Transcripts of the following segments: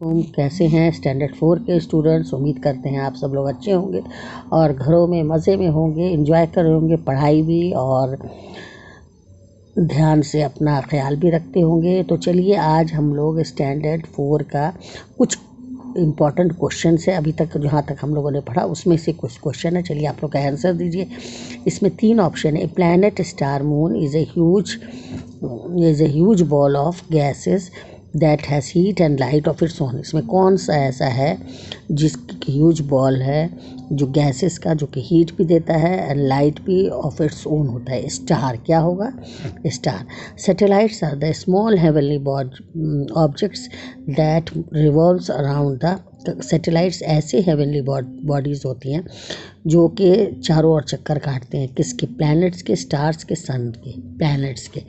तुम कैसे हैं स्टैंडर्ड 4 के स्टूडेंट्स। उम्मीद करते हैं आप सब लोग अच्छे होंगे और घरों में मज़े में होंगे, एंजॉय कर रहे होंगे पढ़ाई भी, और ध्यान से अपना ख्याल भी रखते होंगे। तो चलिए आज हम लोग स्टैंडर्ड 4 का कुछ इम्पॉर्टेंट क्वेश्चन है, अभी तक जहाँ तक हम लोगों ने पढ़ा उसमें से कुछ क्वेश्चन है। चलिए आप लोग का आंसर दीजिए। इसमें 3 ऑप्शन है। A planet, star, moon is a huge ball of gases that has heat and light of its own. इसमें कौन सा ऐसा है जिसकी ह्यूज बॉल है, जो गैसेस का, जो कि हीट भी देता है एंड लाइट भी ऑफ इट्स ओन होता है? स्टार। क्या होगा? Star. Satellites are the small heavenly objects that revolves around the. Satellites ऐसे हेवनली बॉडीज़ होती हैं जो कि चारों ओर चक्कर काटते हैं। किसके? प्लैनेट्स के, स्टार्स के, सन के, प्लैनेट्स के।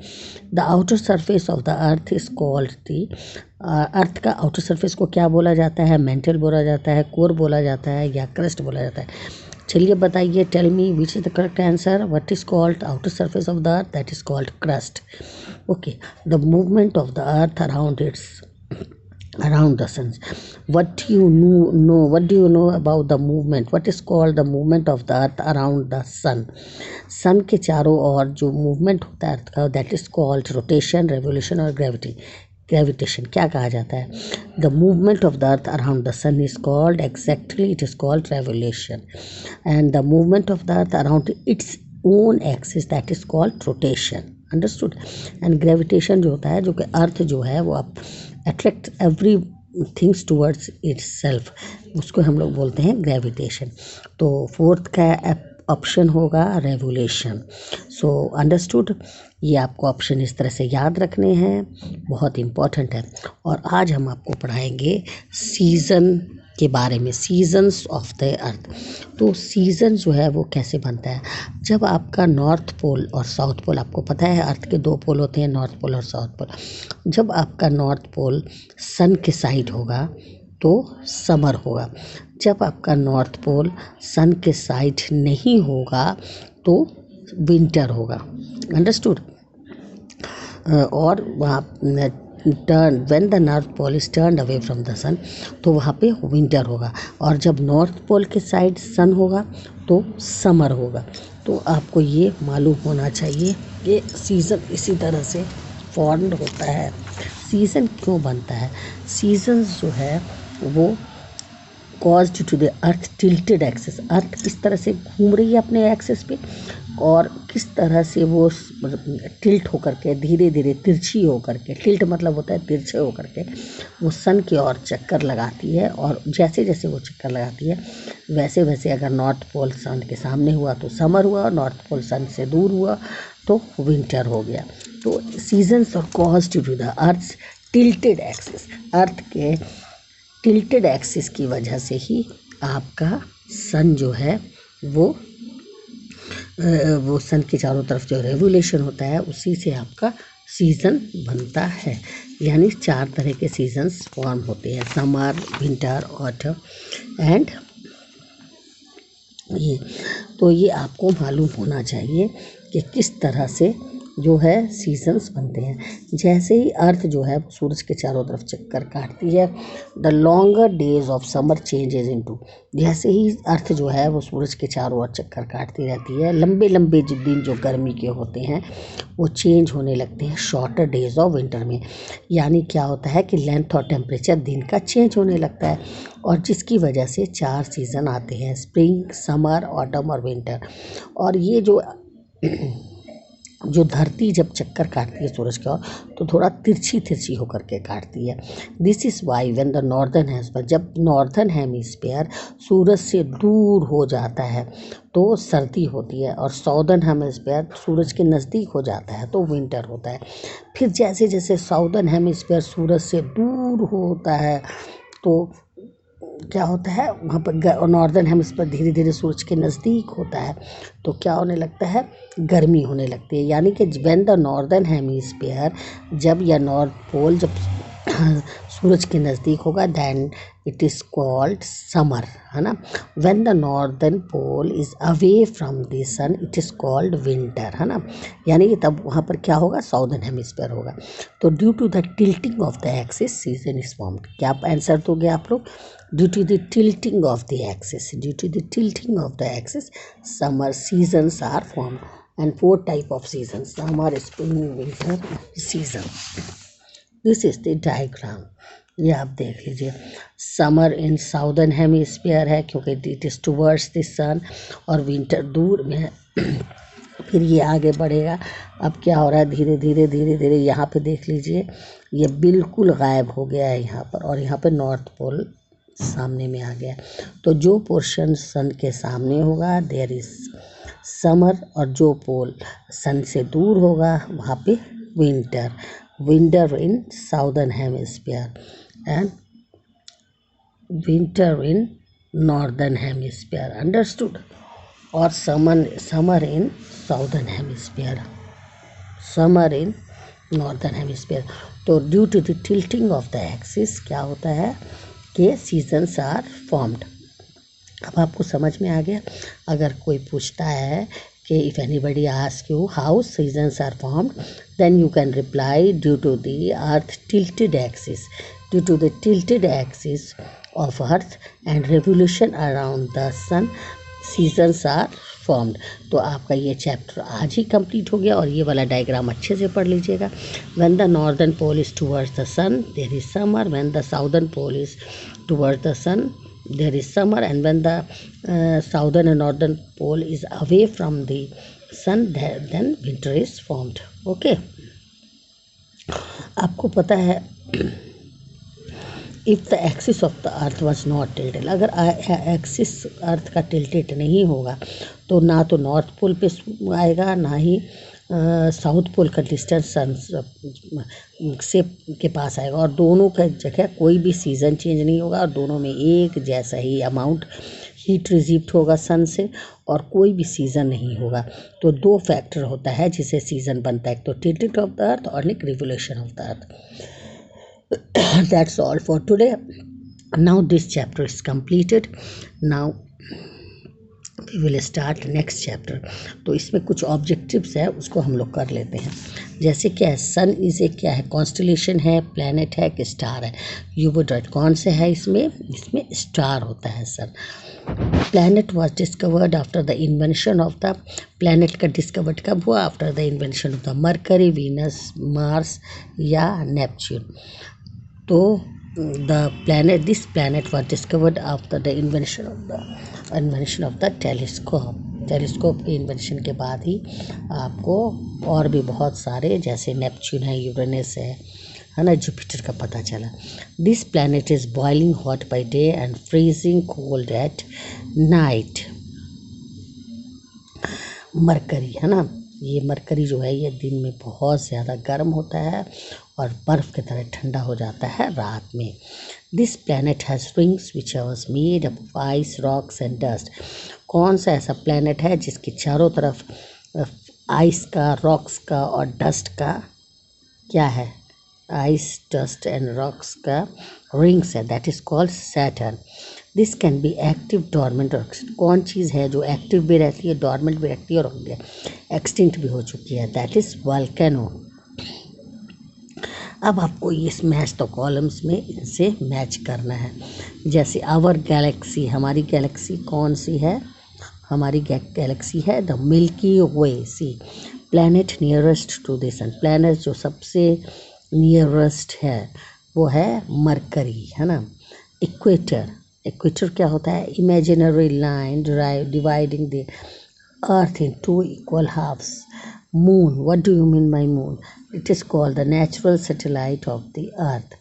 The outer surface of the earth is called the. Earth का आउटर सरफेस को क्या बोला जाता है? मेंटल बोला जाता है, कोर बोला जाता है, या क्रस्ट बोला जाता है? चलिए बताइए। Tell me which is the correct answer. What is called outer surface of the earth? That is called crust. Okay. The movement of the earth around the sun. What do you know about the movement? What is called the movement of the earth around the sun? Sun के चारों ओर जो movement होता है earth का, that is called rotation, revolution और gravitation. क्या कहा जाता है? The movement of the earth around the sun is called, exactly it is called revolution. And the movement of the earth around its own axis, that is called rotation. Understood? And gravitation जो होता है, जो कि अर्थ जो है वो अब attract every things towards its self, उसको हम लोग बोलते हैं ग्रेविटेशन। तो फोर्थ का ऑप्शन होगा रेवोल्यूशन। So understood? ये आपको ऑप्शन इस तरह से याद रखने हैं, बहुत इम्पॉर्टेंट है। और आज हम आपको पढ़ाएंगे सीज़न के बारे में, सीजन्स ऑफ द अर्थ। तो सीज़न जो है वो कैसे बनता है? जब आपका नॉर्थ पोल और साउथ पोल, आपको पता है अर्थ के 2 पोल होते हैं, नॉर्थ पोल और साउथ पोल। जब आपका नॉर्थ पोल सन के साइड होगा तो समर होगा। जब आपका नॉर्थ पोल सन के साइड नहीं होगा तो विंटर होगा। अंडरस्टूड? और वहाँ when the north pole is turned away from the sun, तो वहाँ पे विंटर होगा। और जब नॉर्थ पोल के साइड सन होगा तो समर होगा। तो आपको ये मालूम होना चाहिए कि सीज़न इसी तरह से फॉर्म होता है। सीज़न क्यों बनता है? सीजन्स जो है वो caused to the earth tilted axis. Earth किस तरह से घूम रही है अपने एक्सिस पे, और किस तरह से वो टिल्ट होकर के, धीरे धीरे तिरछी होकर के, टिल्ट मतलब होता है तिरछे होकर के, वो सन की ओर चक्कर लगाती है। और जैसे जैसे वो चक्कर लगाती है वैसे वैसे अगर नॉर्थ पोल सन के सामने हुआ तो समर हुआ, नॉर्थ पोल सन से दूर हुआ तो विंटर हो गया। तो सीजन्स और caused to the earth tilted axis, earth के टिल्टेड एक्सिस की वजह से ही आपका सन जो है वो सन के चारों तरफ जो रेवोल्यूशन होता है उसी से आपका सीज़न बनता है। यानी 4 तरह के सीजन्स फॉर्म होते हैं, समर, विंटर, ऑटम एंड ये। तो ये आपको मालूम होना चाहिए कि किस तरह से जो है सीजन्स बनते हैं। जैसे ही अर्थ जो है सूरज के चारों तरफ चक्कर काटती है, the longer days of summer changes into. जैसे ही अर्थ जो है वो सूरज के चारों ओर चक्कर काटती रहती है, लंबे लंबे दिन जो गर्मी के होते हैं वो चेंज होने लगते हैं शॉर्टर डेज ऑफ विंटर में। यानी क्या होता है कि लेंथ और टेम्परेचर दिन का चेंज होने लगता है, और जिसकी वजह से 4 सीज़न आते हैं, स्प्रिंग, समर, ऑटम और विंटर। और ये जो धरती जब चक्कर काटती है सूरज का, तो थोड़ा तिरछी तिरछी होकर के काटती है। This is why when the northern hemisphere, जब नॉर्दर्न हेमिस्फीयर सूरज से दूर हो जाता है तो सर्दी होती है, और साउदर्न हेमिस्फीयर सूरज के नज़दीक हो जाता है तो विंटर होता है। फिर जैसे जैसे साउदर्न हेमिस्फीयर सूरज से दूर होता है तो क्या होता है, वहाँ पर नॉर्दर्न हेमिस्फीयर धीरे धीरे सूरज के नज़दीक होता है तो क्या होने लगता है, गर्मी होने लगती है। यानी कि व्हेन द नॉर्दर्न हेमिस्फीयर, जब या नॉर्थ पोल जब सूरज के नज़दीक होगा then it is called summer, है ना। When the northern pole is away from the sun it is called winter, है ना। यानी कि तब वहाँ पर क्या होगा, साउदर्न हेमिस्फीयर होगा। तो due to the tilting of the axis season is formed. क्या आंसर दोगे आप लोग? Due to the tilting of the axis, due to the tilting of the axis summer seasons are formed. And 4 type of season, summer, spring, winter, season. This is the diagram, ये आप देख लीजिए। Summer in southern hemisphere है क्योंकि it is towards the सन, और winter दूर में है। फिर ये आगे बढ़ेगा। अब क्या हो रहा है, धीरे धीरे धीरे धीरे यहाँ पे देख लीजिए, ये बिल्कुल गायब हो गया है यहाँ पर, और यहाँ पे नॉर्थ पोल सामने में आ गया। तो जो पोर्शन सन के सामने होगा देयर इज समर, और जो पोल सन से दूर होगा वहाँ पे winter. Winter in southern hemisphere and winter in northern hemisphere, understood. और summer in southern hemisphere, summer in northern hemisphere. तो due to the tilting of the axis क्या होता है कि सीजन्स आर फॉर्म्ड। अब आपको समझ में आ गया। अगर कोई पूछता है कि if anybody ask you how seasons are formed, then you can reply due to the earth tilted axis, due to the tilted axis of earth and revolution around the sun seasons are formed. तो आपका ये chapter आज ही complete हो गया, और ये वाला diagram अच्छे से पढ़ लीजिएगा। When the northern pole is towards the sun there is summer, when the southern pole is towards the sun there is summer, and when the southern and northern pole is away from the sun then winter is formed. Okay, आपको पता है if the axis of the earth was not tilted, अगर axis अर्थ का tilted नहीं होगा तो ना तो नॉर्थ पोल पे आएगा, ना ही साउथ पोल का डिस्टेंस सन से के पास आएगा, और दोनों का जगह कोई भी सीज़न चेंज नहीं होगा, और दोनों में एक जैसा ही अमाउंट हीट रिसीव्ड होगा सन से, और कोई भी सीज़न नहीं होगा। तो 2 फैक्टर होता है जिससे सीज़न बनता है, एक तो टिल्टिंग ऑफ द अर्थ और एक revolution of the earth. That's all for today. Now this chapter is completed. Now we will start next chapter. तो इसमें कुछ ऑब्जेक्टिव्स है उसको हम लोग कर लेते हैं। जैसे क्या है, सन इज एक क्या है, कॉन्स्टलेशन है, प्लैनेट है कि स्टार है। यू वुड राइट कौन से है इसमें स्टार होता है sir. Planet was discovered after the invention of the, planet का डिस्कवर्ड कब हुआ? After the invention of the mercury, Venus, Mars या नेपच्यून। तो this planet was discovered after the invention of the telescope के invention के बाद ही आपको और भी बहुत सारे जैसे नेपच्यून है, यूरेनस है ना, जुपिटर का पता चला। This planet is boiling hot by day and freezing cold at night. Mercury है ना, ये मरकरी जो है ये दिन में बहुत ज़्यादा गर्म होता है और बर्फ़ की तरह ठंडा हो जाता है रात में। This planet has rings which was made up of ice, rocks and dust. कौन सा ऐसा प्लैनेट है जिसके चारों तरफ आइस का, रॉक्स का और डस्ट का क्या है, आइस, डस्ट एंड रॉक्स का रिंग्स है, that is called Saturn. This can be active, dormant और कौन चीज़ है जो एक्टिव भी रहती है, डॉर्मेंट भी रहती है और एक्सटिंक्ट भी हो चुकी है, दैट इज़ वोल्केनो। अब आपको इस मैच द कॉलम्स में इनसे मैच करना है। जैसे आवर गैलेक्सी, हमारी गैलेक्सी कौन सी है, हमारी गैलेक्सी है the milky way. See planet nearest to the sun, planet जो सबसे नियरेस्ट है वो है मरकरी, है ना। इक्वेटर, इक्वेटर क्या होता है, imaginary line dividing the earth in 2 equal halves. Moon, what do you mean by moon? It is called the natural satellite of the earth.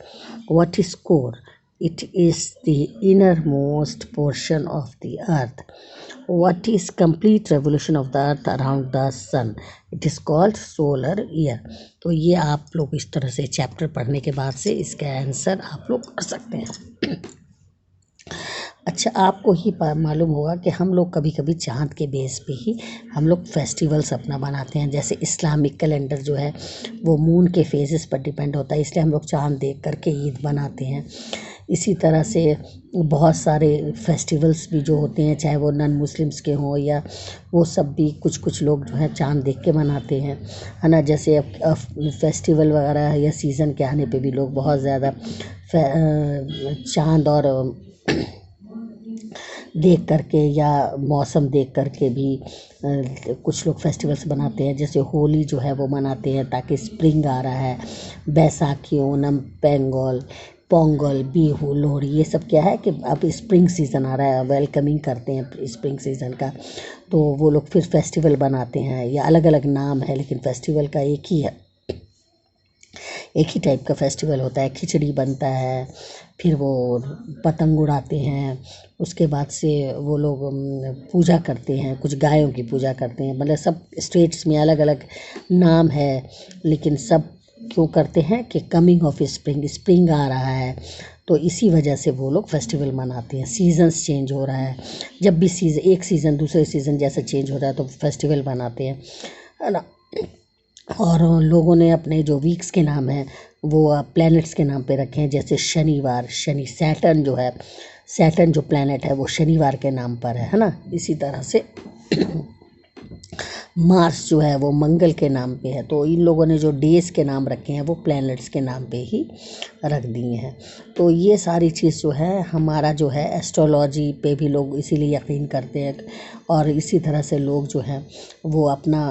What is core? It is the innermost portion of the earth. What is complete revolution of the earth around the sun? It is called solar year. तो ये आप लोग इस तरह से chapter पढ़ने के बाद से इसका आंसर आप लोग कर सकते हैं। अच्छा, आपको ही मालूम होगा कि हम लोग कभी कभी चाँद के बेस पे ही हम लोग फेस्टिवल्स अपना बनाते हैं। जैसे इस्लामिक कैलेंडर जो है वो मून के फेजेस पर डिपेंड होता है, इसलिए हम लोग चाँद देख करके ईद बनाते हैं। इसी तरह से बहुत सारे फेस्टिवल्स भी जो होते हैं, चाहे वो नॉन मुस्लिम्स के हों या वो सब भी कुछ कुछ लोग जो है चाँद देख के मनाते हैं, है ना। जैसे अब फेस्टिवल वगैरह या सीज़न के आने पे भी लोग बहुत ज़्यादा चाँद और देख करके या मौसम देख करके भी कुछ लोग फेस्टिवल्स बनाते हैं। जैसे होली जो है वो मनाते हैं ताकि स्प्रिंग आ रहा है। बैसाखी, ओणम, पोंगल, बिहू, लोहड़ी, ये सब क्या है कि अब स्प्रिंग सीज़न आ रहा है, वेलकमिंग करते हैं स्प्रिंग सीज़न का, तो वो लोग फिर फेस्टिवल बनाते हैं। या अलग अलग नाम है लेकिन फेस्टिवल का एक ही है, एक ही टाइप का फेस्टिवल होता है। खिचड़ी बनता है, फिर वो पतंग उड़ाते हैं, उसके बाद से वो लोग पूजा करते हैं, कुछ गायों की पूजा करते हैं। मतलब सब स्टेट्स में अलग अलग नाम है, लेकिन सब क्यों करते हैं कि कमिंग ऑफ स्प्रिंग आ रहा है, तो इसी वजह से वो लोग फेस्टिवल मनाते हैं। सीजन्स चेंज हो रहा है, जब भी एक सीज़न दूसरे सीज़न जैसा चेंज होता है तो फेस्टिवल मनाते हैं, है ना। और लोगों ने अपने जो वीक्स के नाम हैं वो प्लैनेट्स के नाम पे रखे हैं। जैसे शनिवार, सैटर्न जो है, सैटर्न जो प्लैनेट है वो शनिवार के नाम पर है ना। इसी तरह से मार्स जो है वो मंगल के नाम पे है। तो इन लोगों ने जो डेज के नाम रखे हैं वो प्लैनेट्स के नाम पे ही रख दिए हैं। तो ये सारी चीज़ जो है हमारा जो है एस्ट्रोलॉजी पे भी लोग इसीलिए यकीन करते हैं। और इसी तरह से लोग जो हैं वो अपना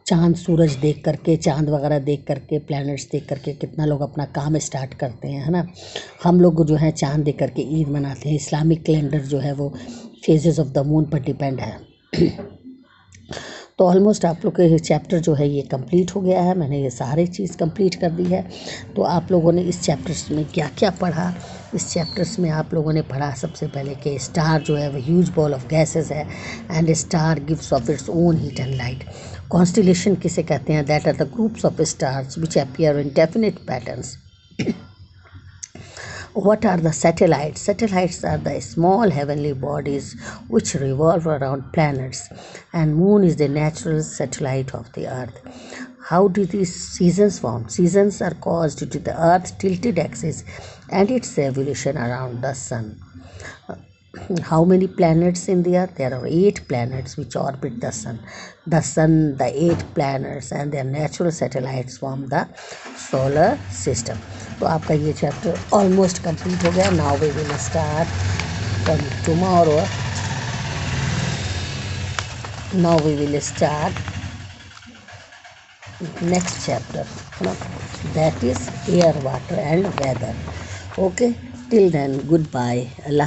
चाँद सूरज देख करके, चाँद वगैरह देख करके, प्लैनेट्स देख करके कितना लोग अपना काम स्टार्ट करते हैं, है ना। हम लोग जो है चाँद देख करके ईद मनाते हैं। इस्लामिक कैलेंडर जो है वो फेजेस ऑफ द मून पर डिपेंड है। तो ऑलमोस्ट आप लोग के चैप्टर जो है ये कंप्लीट हो गया है। मैंने ये सारी चीज़ कंप्लीट कर दी है। तो आप लोगों ने इस चैप्टर्स में क्या क्या पढ़ा? इस चैप्टर्स में आप लोगों ने पढ़ा सबसे पहले कि स्टार जो है वो ह्यूज बॉल ऑफ गैसेस है and star gives off its own heat and light. Constellation किसे कहते हैं? That are the groups of stars which appear in definite patterns. What are the satellites? Satellites are the small heavenly bodies which revolve around planets, and moon is the natural satellite of the earth. How do these seasons form? Seasons are caused due to the earth's tilted axis and its revolution around the sun. How many planets in the earth? There are 8 planets which orbit the sun. The sun, the 8 planets and their natural satellites form the solar system. तो आपका ये chapter almost complete हो गया। Now we will start from tomorrow. Now we will start next chapter, that is air, water and weather. Okay, till then goodbye. Allah.